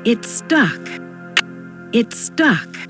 It's stuck. It's stuck.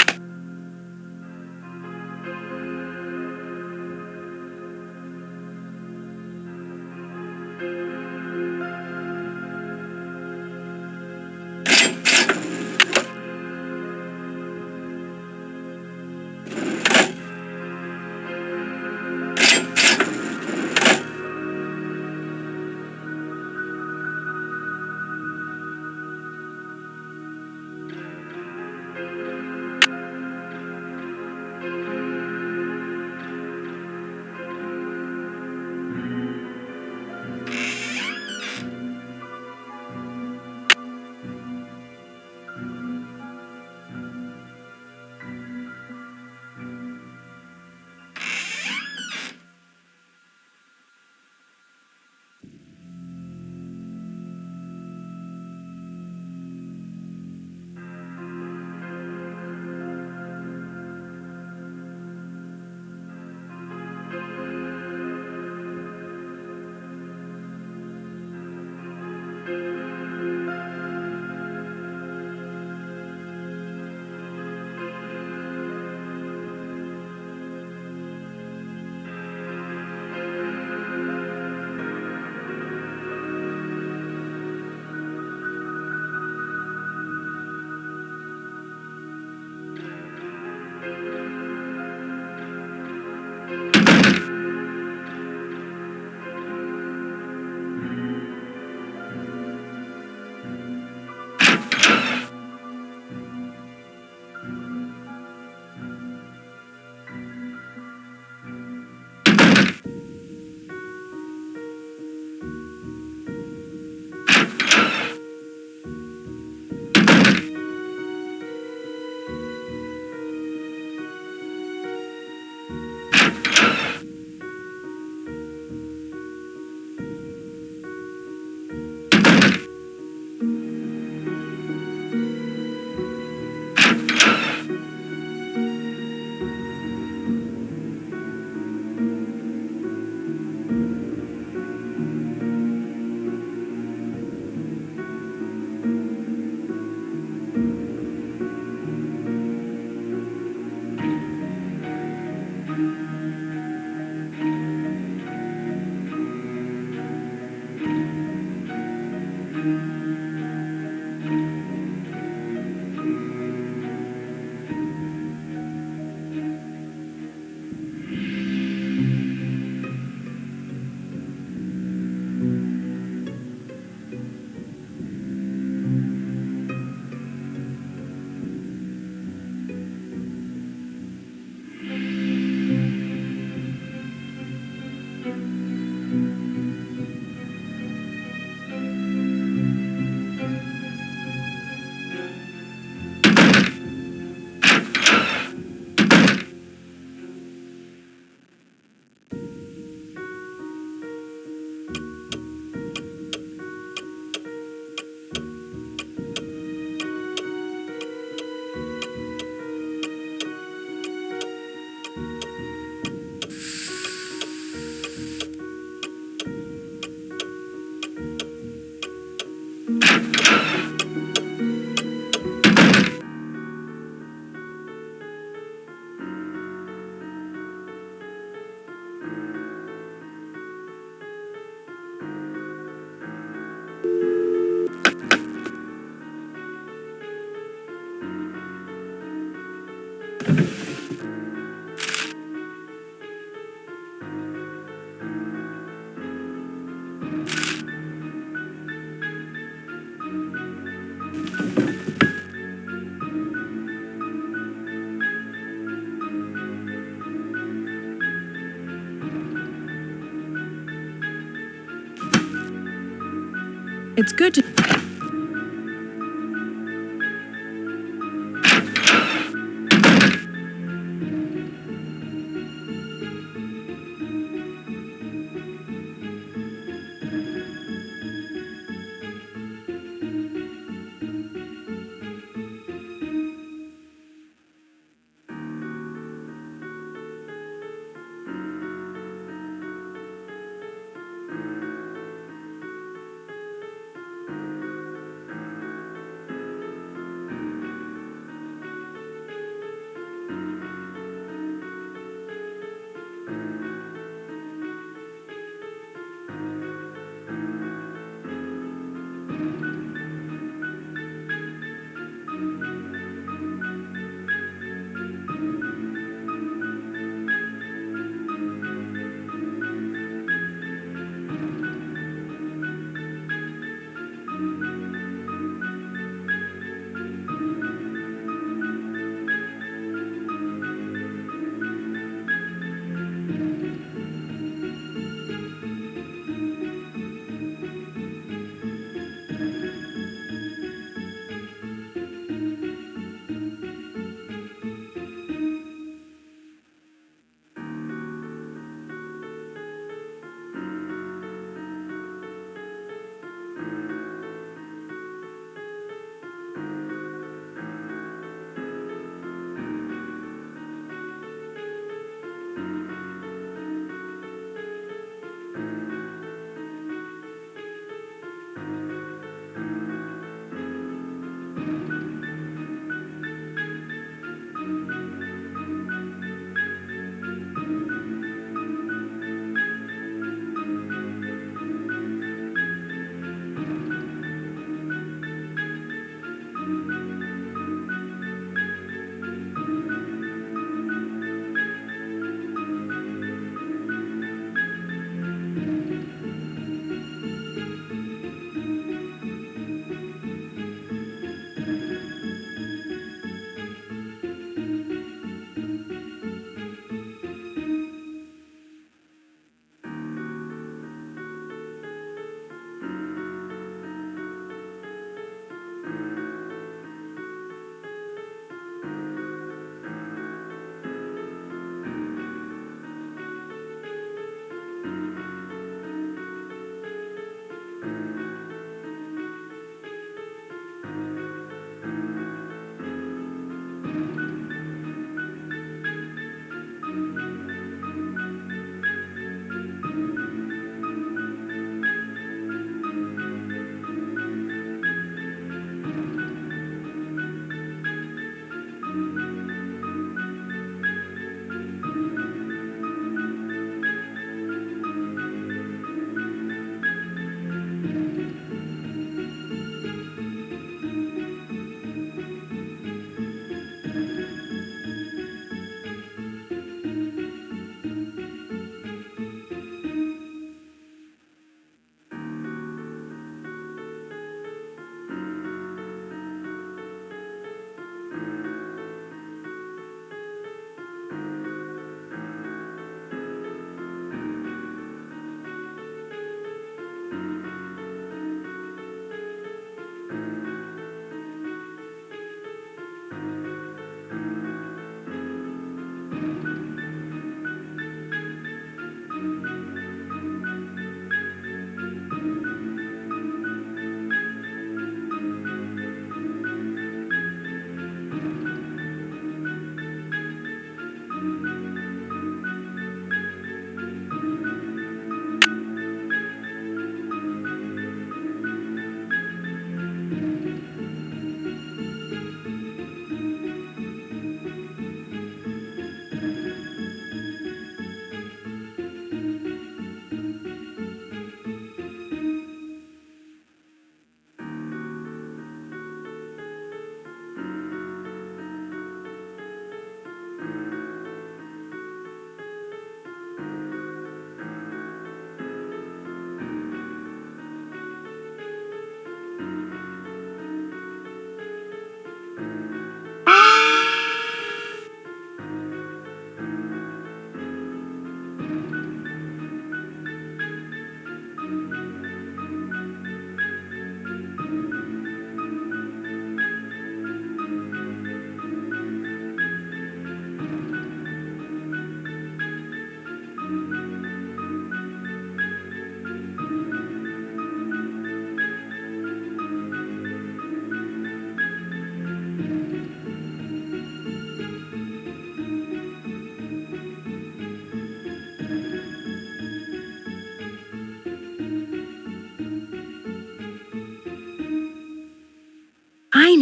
It's good to...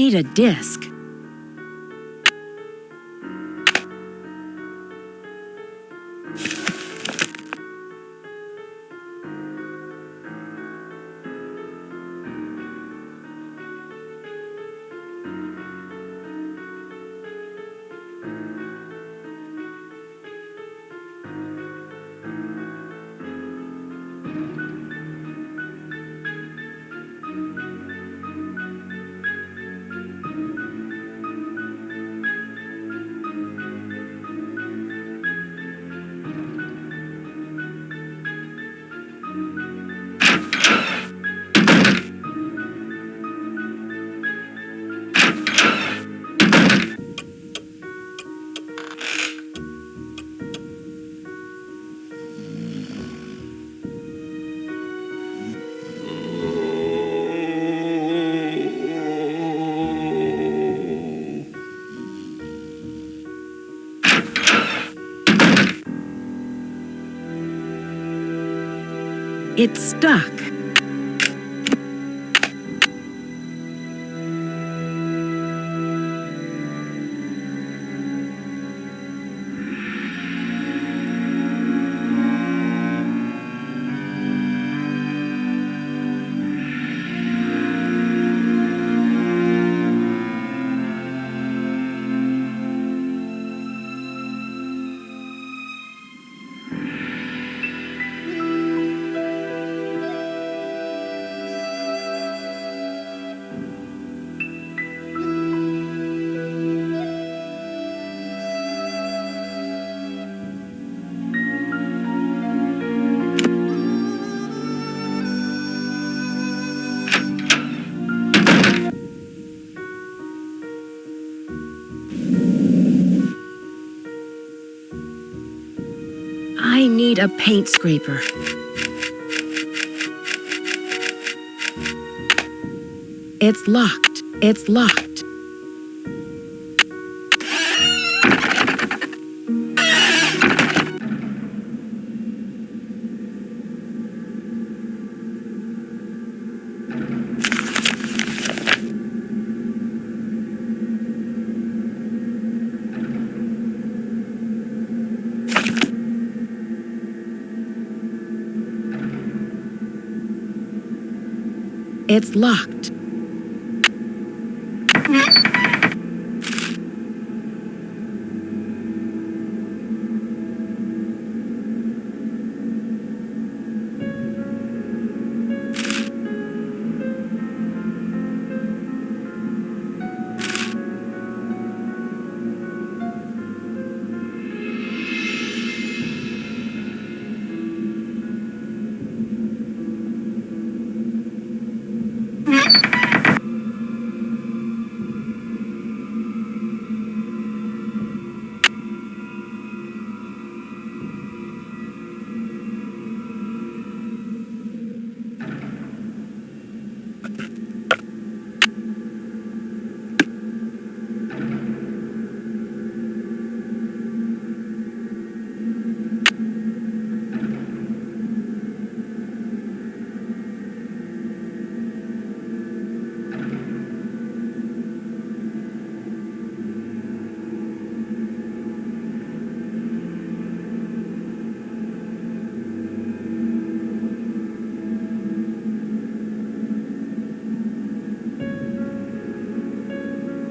need a disc. It's stuck. I need a paint scraper. It's locked. It's locked. It's locked.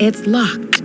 It's locked.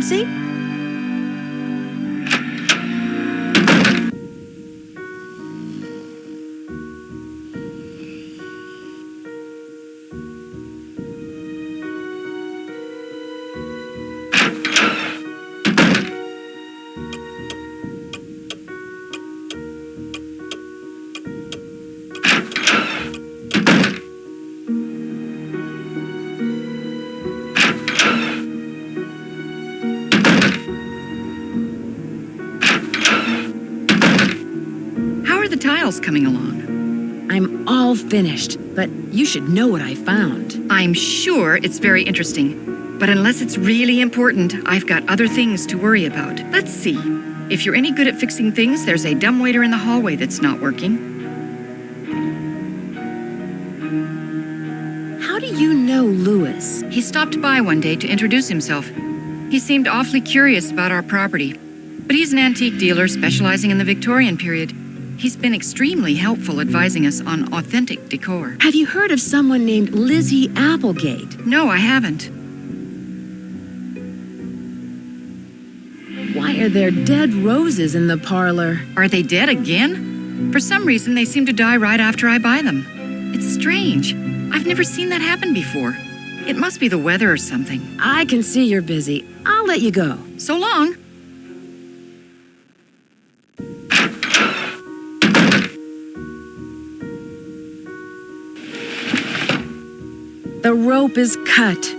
Nancy? How are the tiles coming along? I'm all finished, but you should know what I found. I'm sure it's very interesting, but unless it's really important, I've got other things to worry about. Let's see. If you're any good at fixing things, there's a dumbwaiter in the hallway that's not working. How do you know Lewis? He stopped by one day to introduce himself. He seemed awfully curious about our property, but he's an antique dealer specializing in the Victorian period. He's been extremely helpful advising us on authentic decor. Have you heard of someone named Lizzie Applegate? No, I haven't. Why are there dead roses in the parlor? Are they dead again? For some reason, they seem to die right after I buy them. It's strange. I've never seen that happen before. It must be the weather or something. I can see you're busy. I'll let you go. So long. The rope is cut.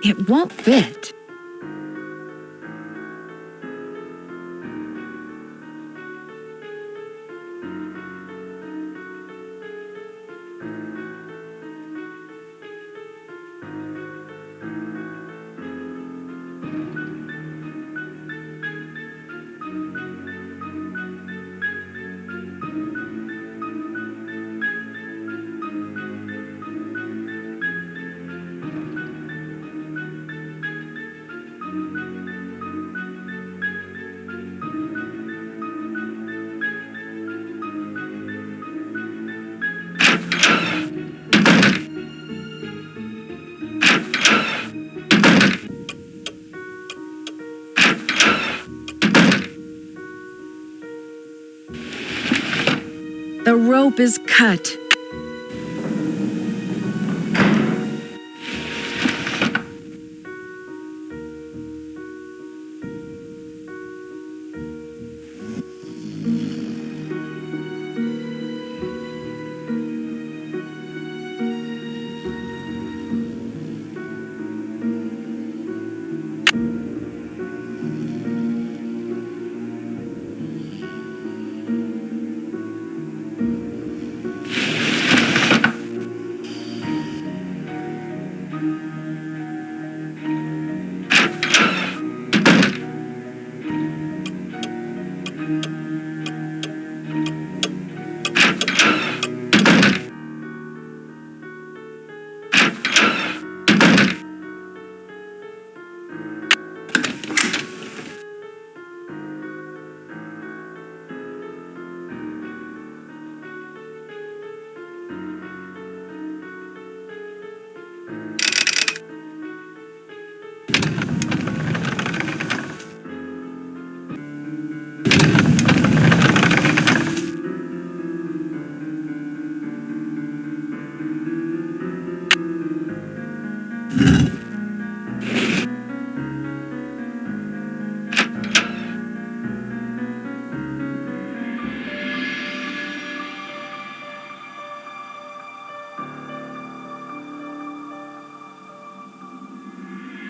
It won't fit. The rope is cut.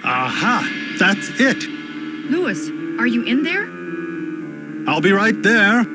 Aha! That's it! Louis, are you in there? I'll be right there.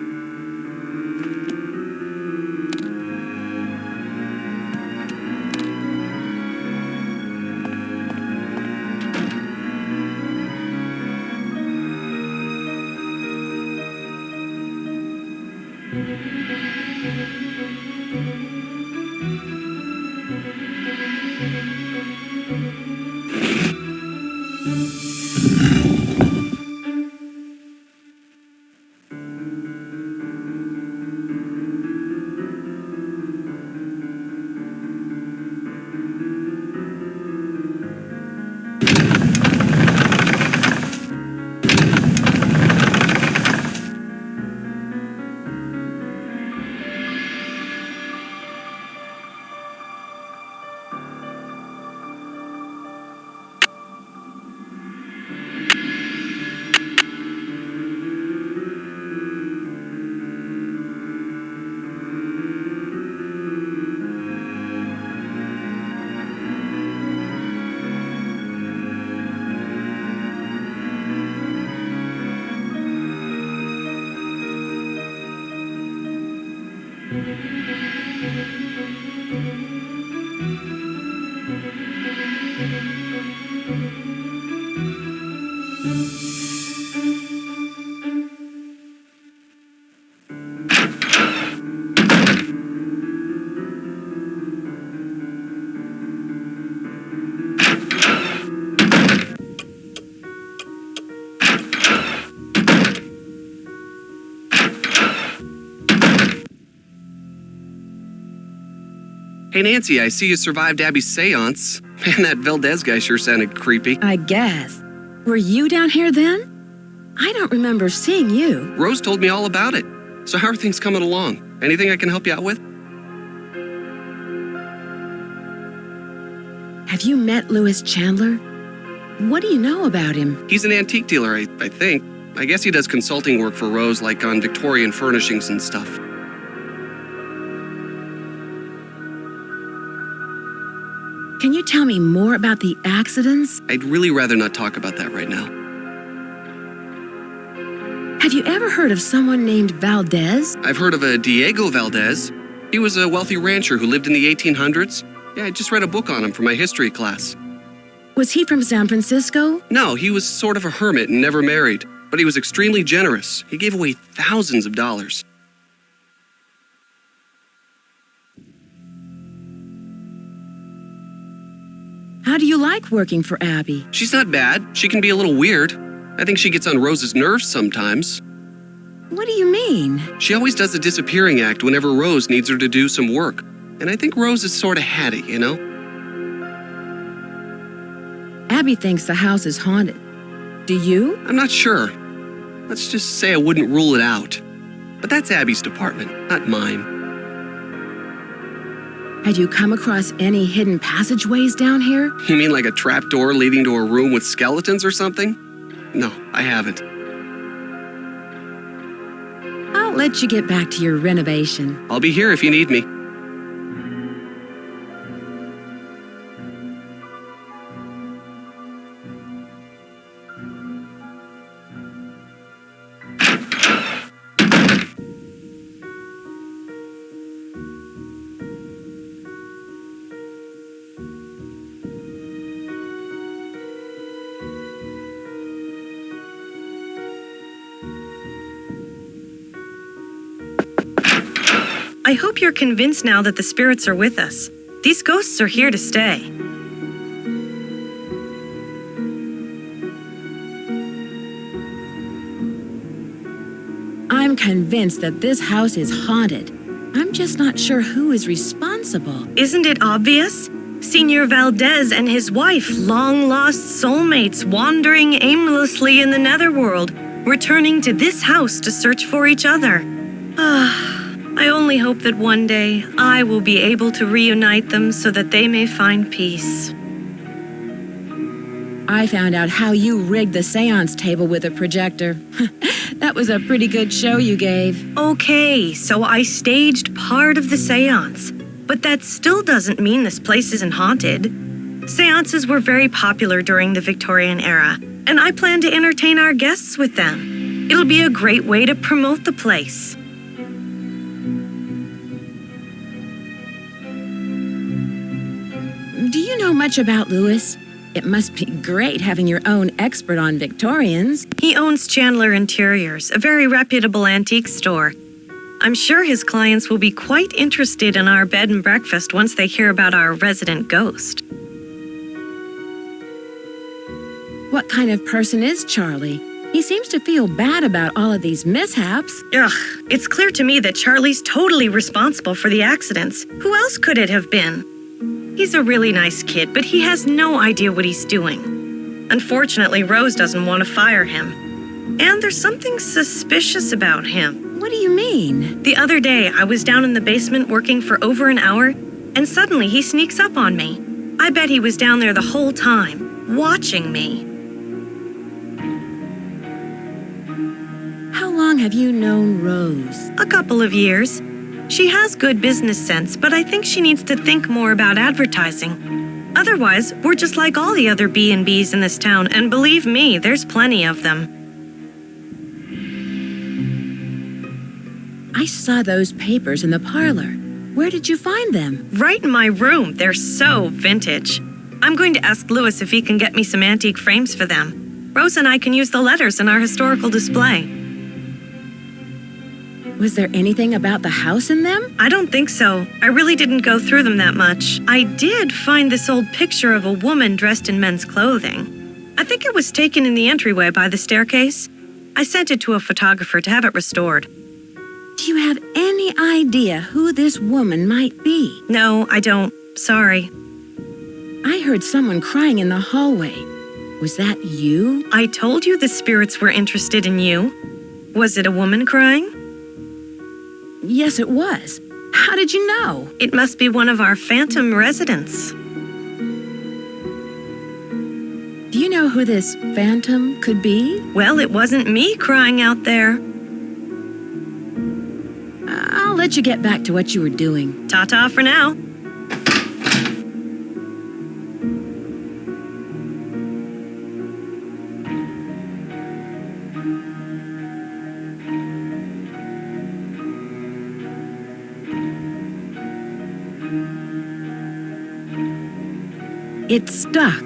Hey, Nancy, I see you survived Abby's seance. Man, that Valdez guy sure sounded creepy. I guess. Were you down here then? I don't remember seeing you. Rose told me all about it. So how are things coming along? Anything I can help you out with? Have you met Louis Chandler? What do you know about him? He's an antique dealer, I think. I guess he does consulting work for Rose, like on Victorian furnishings and stuff. Can you tell me more about the accidents? I'd really rather not talk about that right now. Have you ever heard of someone named Valdez? I've heard of a Diego Valdez. He was a wealthy rancher who lived in the 1800s. Yeah, I just read a book on him for my history class. Was he from San Francisco? No, he was sort of a hermit and never married, but he was extremely generous. He gave away thousands of dollars. How do you like working for Abby? She's not bad. She can be a little weird. I think she gets on Rose's nerves sometimes. What do you mean? She always does a disappearing act whenever Rose needs her to do some work. And I think Rose is sort of had it, you know? Abby thinks the house is haunted. Do you? I'm not sure. Let's just say I wouldn't rule it out. But that's Abby's department, not mine. Had you come across any hidden passageways down here? You mean like a trapdoor leading to a room with skeletons or something? No, I haven't. I'll let you get back to your renovation. I'll be here if you need me. I hope you're convinced now that the spirits are with us. These ghosts are here to stay. I'm convinced that this house is haunted. I'm just not sure who is responsible. Isn't it obvious? Senor Valdez and his wife, long-lost soulmates wandering aimlessly in the netherworld, returning to this house to search for each other. I only hope that one day I will be able to reunite them so that they may find peace. I found out how you rigged the seance table with a projector. That was a pretty good show you gave. Okay, so I staged part of the seance, but that still doesn't mean this place isn't haunted. Seances were very popular during the Victorian era, and I plan to entertain our guests with them. It'll be a great way to promote the place. Do you know much about Lewis? It must be great having your own expert on Victorians. He owns Chandler Interiors, a very reputable antique store. I'm sure his clients will be quite interested in our bed and breakfast once they hear about our resident ghost. What kind of person is Charlie? He seems to feel bad about all of these mishaps. Ugh, it's clear to me that Charlie's totally responsible for the accidents. Who else could it have been? He's a really nice kid, but he has no idea what he's doing. Unfortunately, Rose doesn't want to fire him. And there's something suspicious about him. What do you mean? The other day, I was down in the basement working for over an hour, and suddenly he sneaks up on me. I bet he was down there the whole time, watching me. How long have you known Rose? A couple of years. She has good business sense, but I think she needs to think more about advertising. Otherwise, we're just like all the other B&Bs in this town, and believe me, there's plenty of them. I saw those papers in the parlor. Where did you find them? Right in my room. They're so vintage. I'm going to ask Lewis if he can get me some antique frames for them. Rose and I can use the letters in our historical display. Was there anything about the house in them? I don't think so. I really didn't go through them that much. I did find this old picture of a woman dressed in men's clothing. I think it was taken in the entryway by the staircase. I sent it to a photographer to have it restored. Do you have any idea who this woman might be? No, I don't. Sorry. I heard someone crying in the hallway. Was that you? I told you the spirits were interested in you. Was it a woman crying? Yes, it was. How did you know? It must be one of our phantom residents. Do you know who this phantom could be? Well, it wasn't me crying out there. I'll let you get back to what you were doing. Ta-ta for now. It's stuck.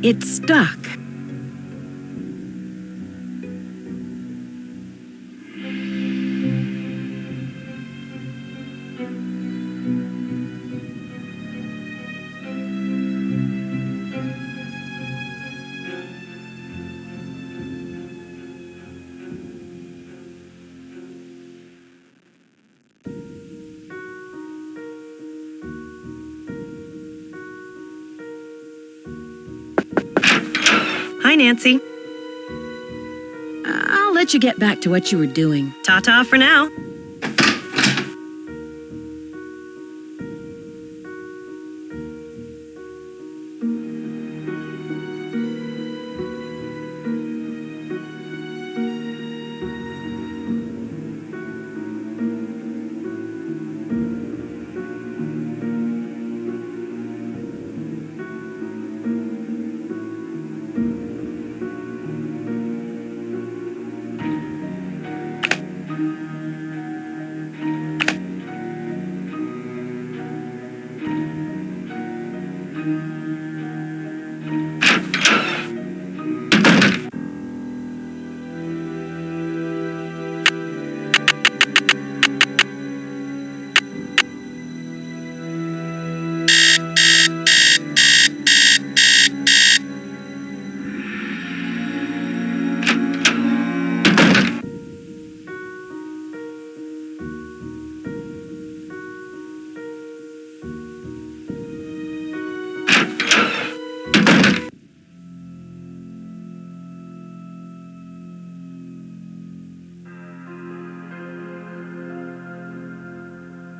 It's stuck. Hi, Nancy. I'll let you get back to what you were doing. Ta-ta for now.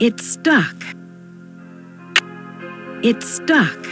It's stuck. It's stuck.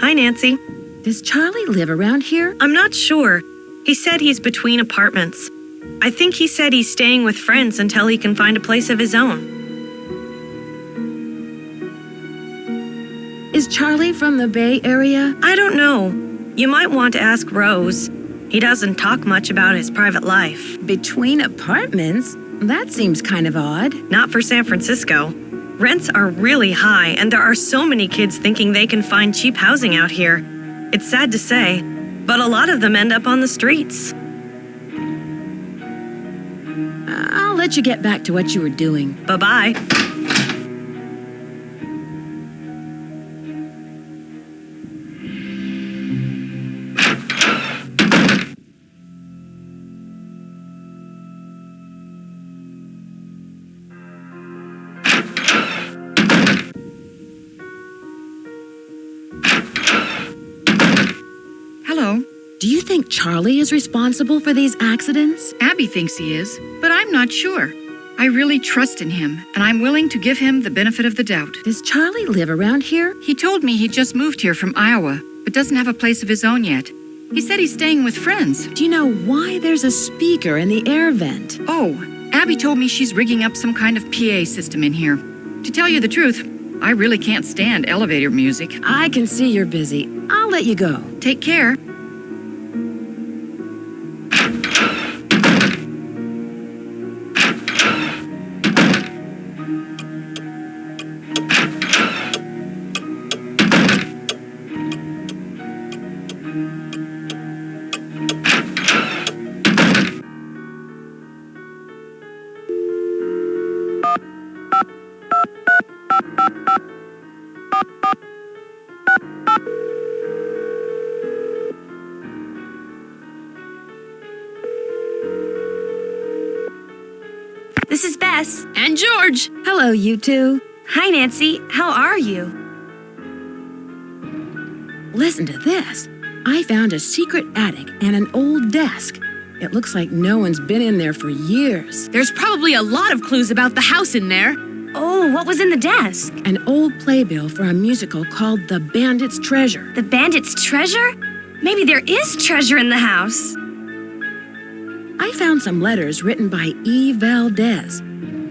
Hi, Nancy. Does Charlie live around here? I'm not sure. He said he's between apartments. I think he said he's staying with friends until he can find a place of his own. Is Charlie from the Bay Area? I don't know. You might want to ask Rose. He doesn't talk much about his private life. Between apartments? That seems kind of odd. Not for San Francisco. Rents are really high, and there are so many kids thinking they can find cheap housing out here. It's sad to say, but a lot of them end up on the streets. I'll let you get back to what you were doing. Bye-bye. Hello. Do you think Charlie is responsible for these accidents? Abby thinks he is, but I'm not sure. I really trust in him, and I'm willing to give him the benefit of the doubt. Does Charlie live around here? He told me he just moved here from Iowa, but doesn't have a place of his own yet. He said he's staying with friends. Do you know why there's a speaker in the air vent? Oh, Abby told me she's rigging up some kind of PA system in here. To tell you the truth, I really can't stand elevator music. I can see you're busy. I'll let you go. Take care. This is Bess. And George. Hello, you two. Hi, Nancy. How are you? Listen to this. I found a secret attic and an old desk. It looks like no one's been in there for years. There's probably a lot of clues about the house in there. Oh, what was in the desk? An old playbill for a musical called The Bandit's Treasure. The Bandit's Treasure? Maybe there is treasure in the house. I found some letters written by E. Valdez.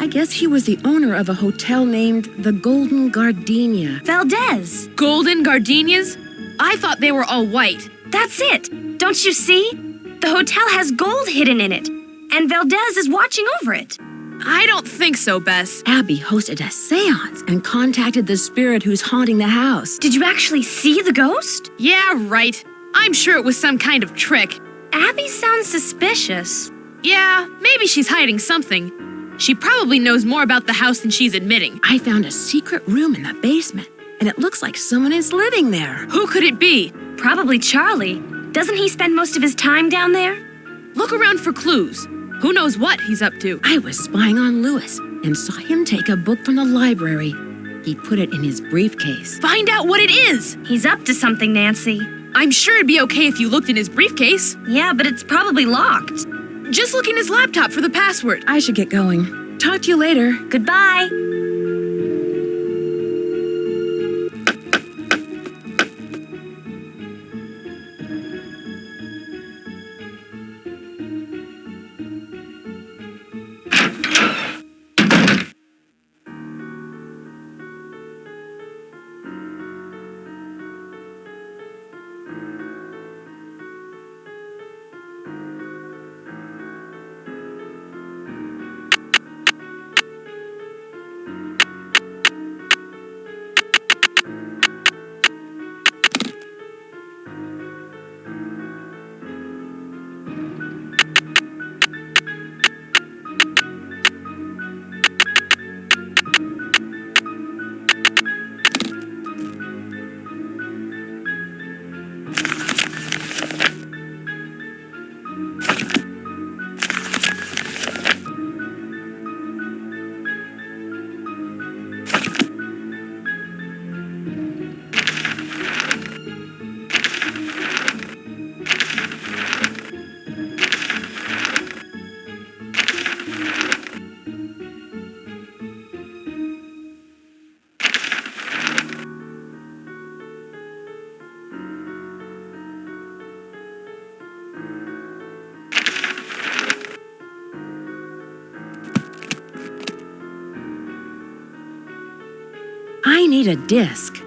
I guess he was the owner of a hotel named the Golden Gardenia. Valdez. Golden gardenias? I thought they were all white. That's it. Don't you see? The hotel has gold hidden in it, and Valdez is watching over it. I don't think so, Bess. Abby hosted a seance and contacted the spirit who's haunting the house. Did you actually see the ghost? Yeah, right. I'm sure it was some kind of trick. Abby sounds suspicious. Yeah, maybe she's hiding something. She probably knows more about the house than she's admitting. I found a secret room in the basement, and it looks like someone is living there. Who could it be? Probably Charlie. Doesn't he spend most of his time down there? Look around for clues. Who knows what he's up to? I was spying on Lewis and saw him take a book from the library. He put it in his briefcase. Find out what it is! He's up to something, Nancy. I'm sure it'd be okay if you looked in his briefcase. Yeah, but it's probably locked. Just look in his laptop for the password. I should get going. Talk to you later. Goodbye. I need a disc.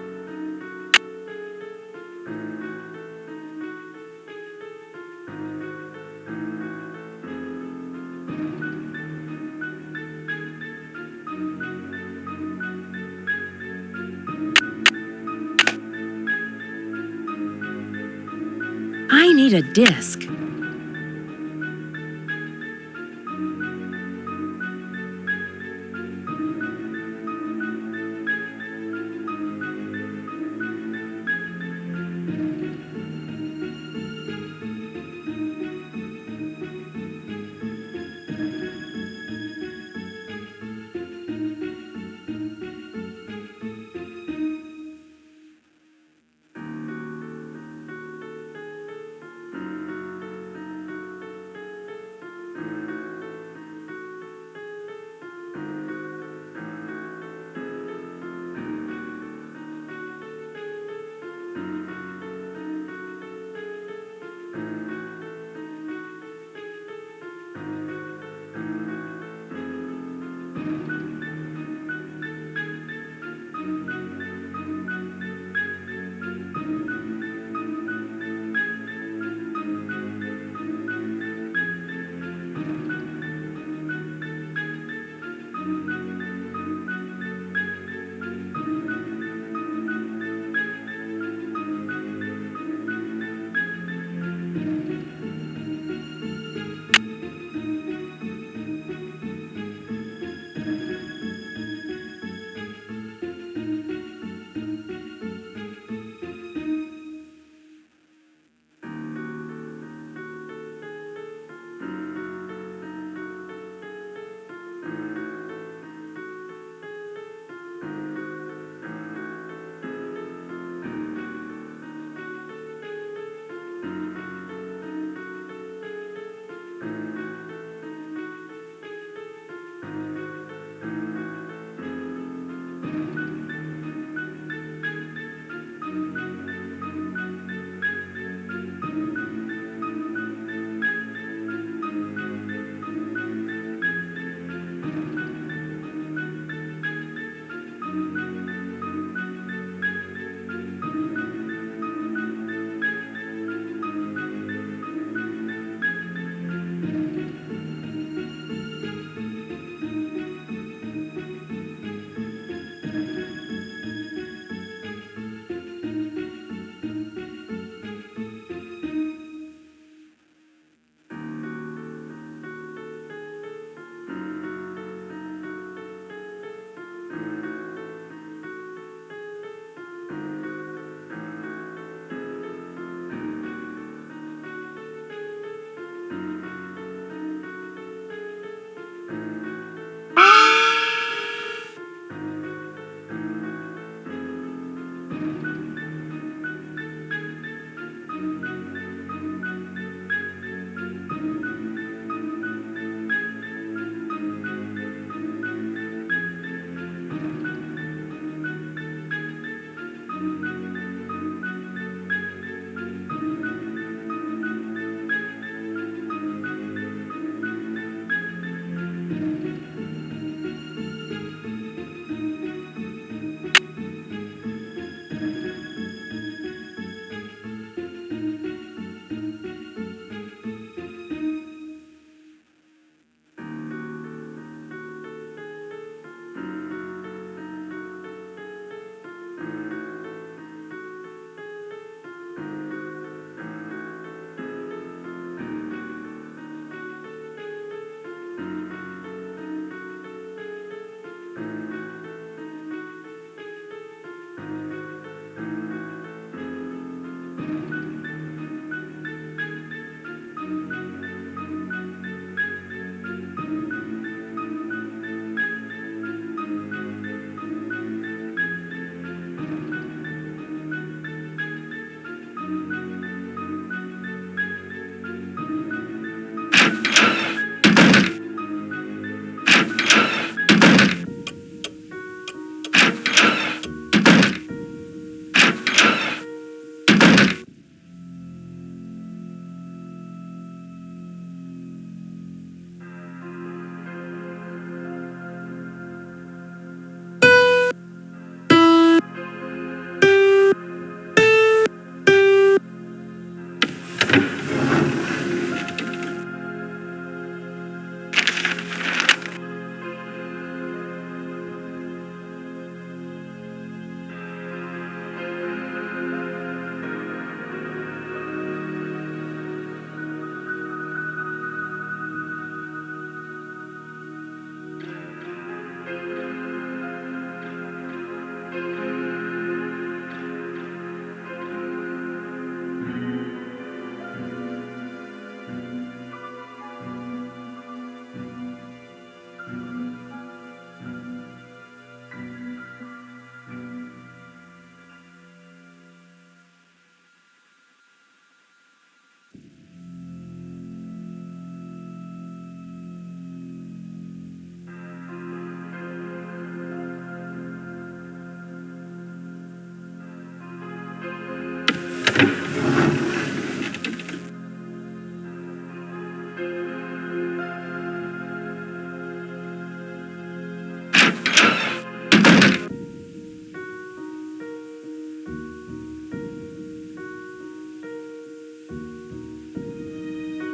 I need a disc.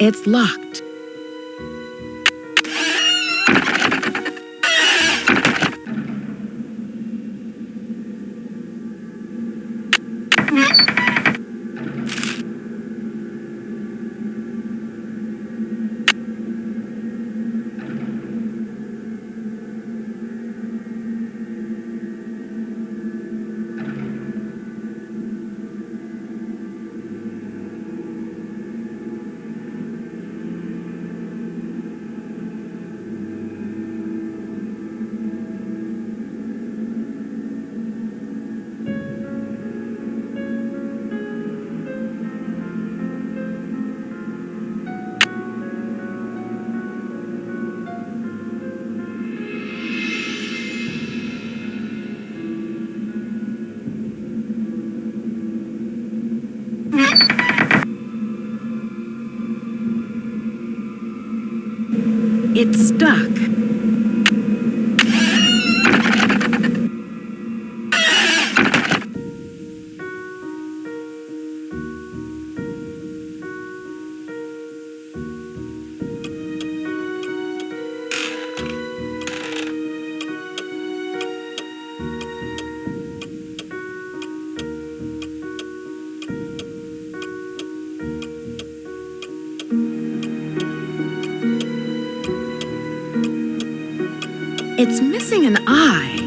It's locked. It's stuck. It's missing an eye.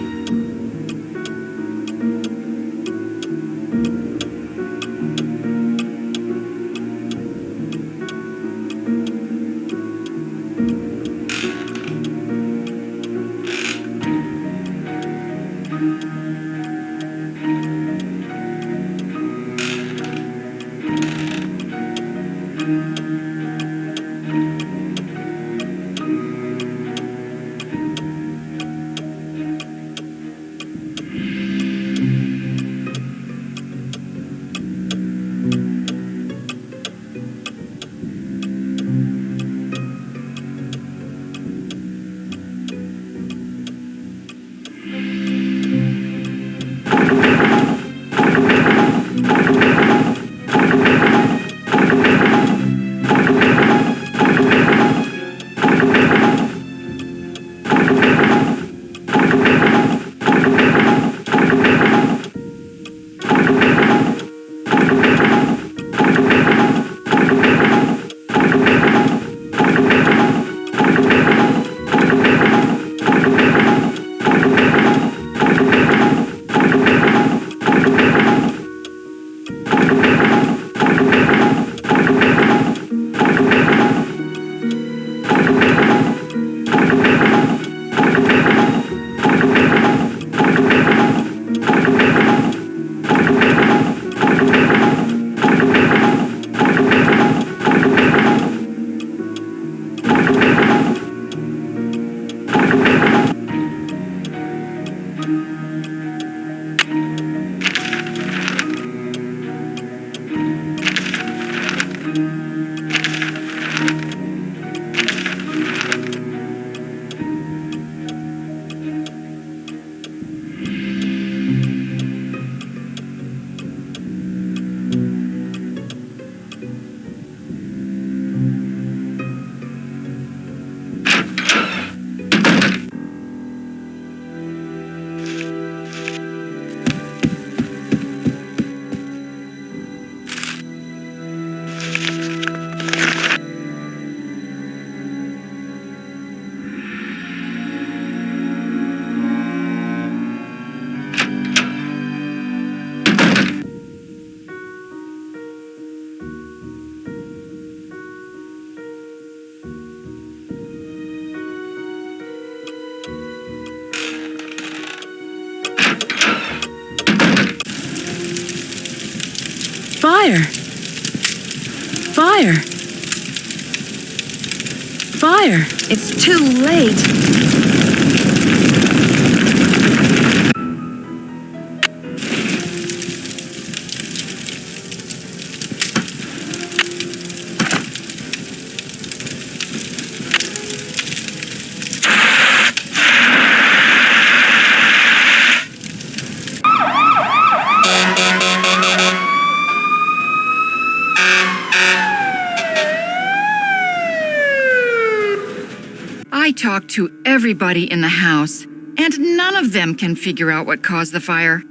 Fire! Fire! Fire! It's too late. I talked to everybody in the house, and none of them can figure out what caused the fire.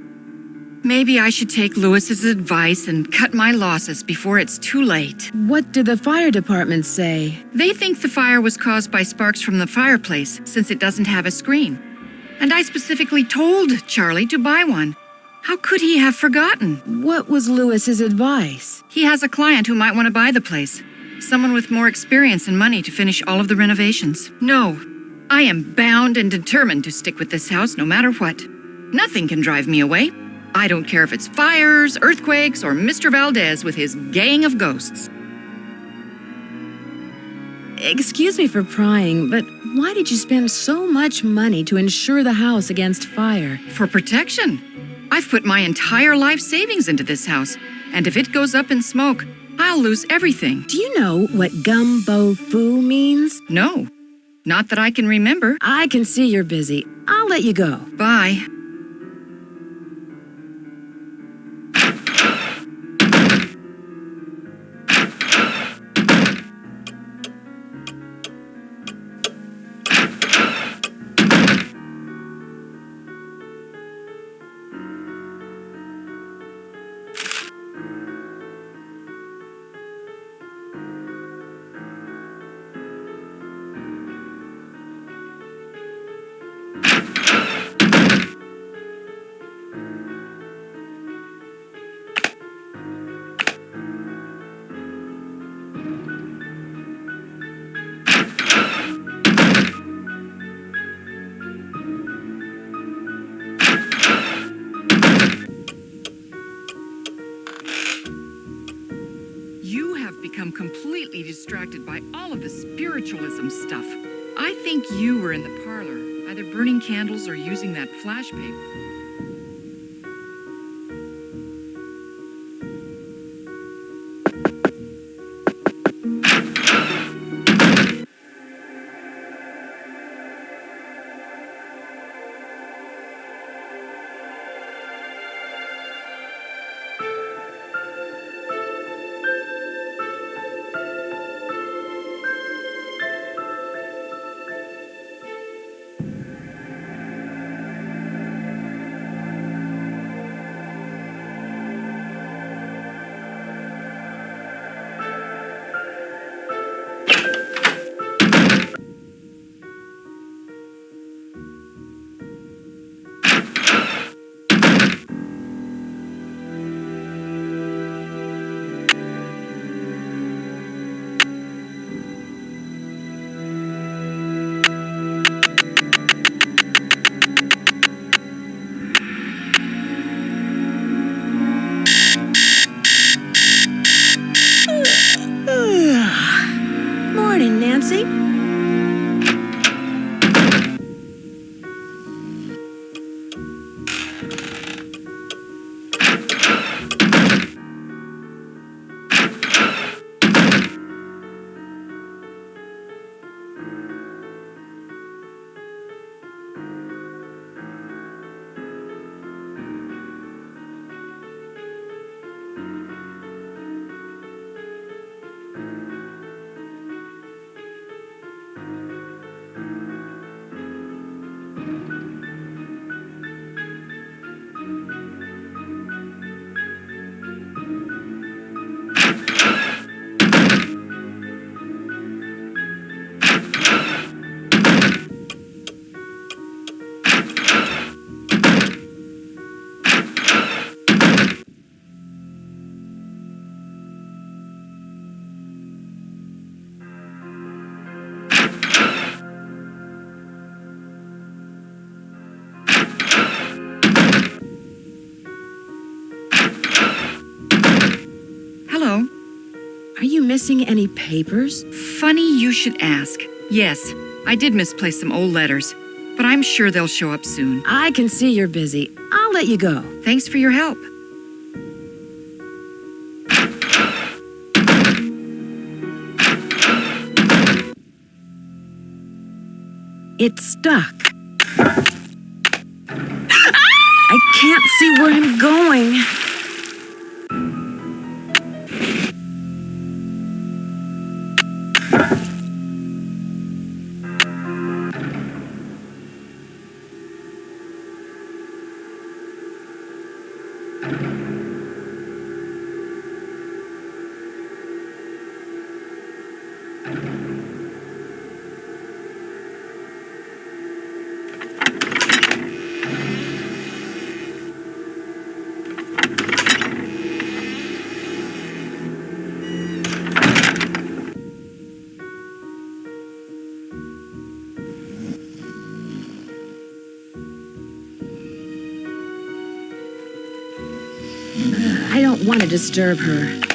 Maybe I should take Lewis's advice and cut my losses before it's too late. What did the fire department say? They think the fire was caused by sparks from the fireplace, since it doesn't have a screen. And I specifically told Charlie to buy one. How could he have forgotten? What was Lewis's advice? He has a client who might want to buy the place. Someone with more experience and money to finish all of the renovations. No, I am bound and determined to stick with this house no matter what. Nothing can drive me away. I don't care if it's fires, earthquakes, or Mr. Valdez with his gang of ghosts. Excuse me for prying, but why did you spend so much money to insure the house against fire? For protection. I've put my entire life savings into this house, and if it goes up in smoke, I'll lose everything. Do you know what gumbo foo means? No, not that I can remember. I can see you're busy. I'll let you go. Bye. Become completely distracted by all of the spiritualism stuff. I think you were in the parlor, either burning candles or using that flash paper. Morning, Nancy. Hello. Are you missing any papers? Funny you should ask. Yes, I did misplace some old letters, but I'm sure they'll show up soon. I can see you're busy. I'll let you go. Thanks for your help. It's stuck. I can't see where I'm going. want to disturb her.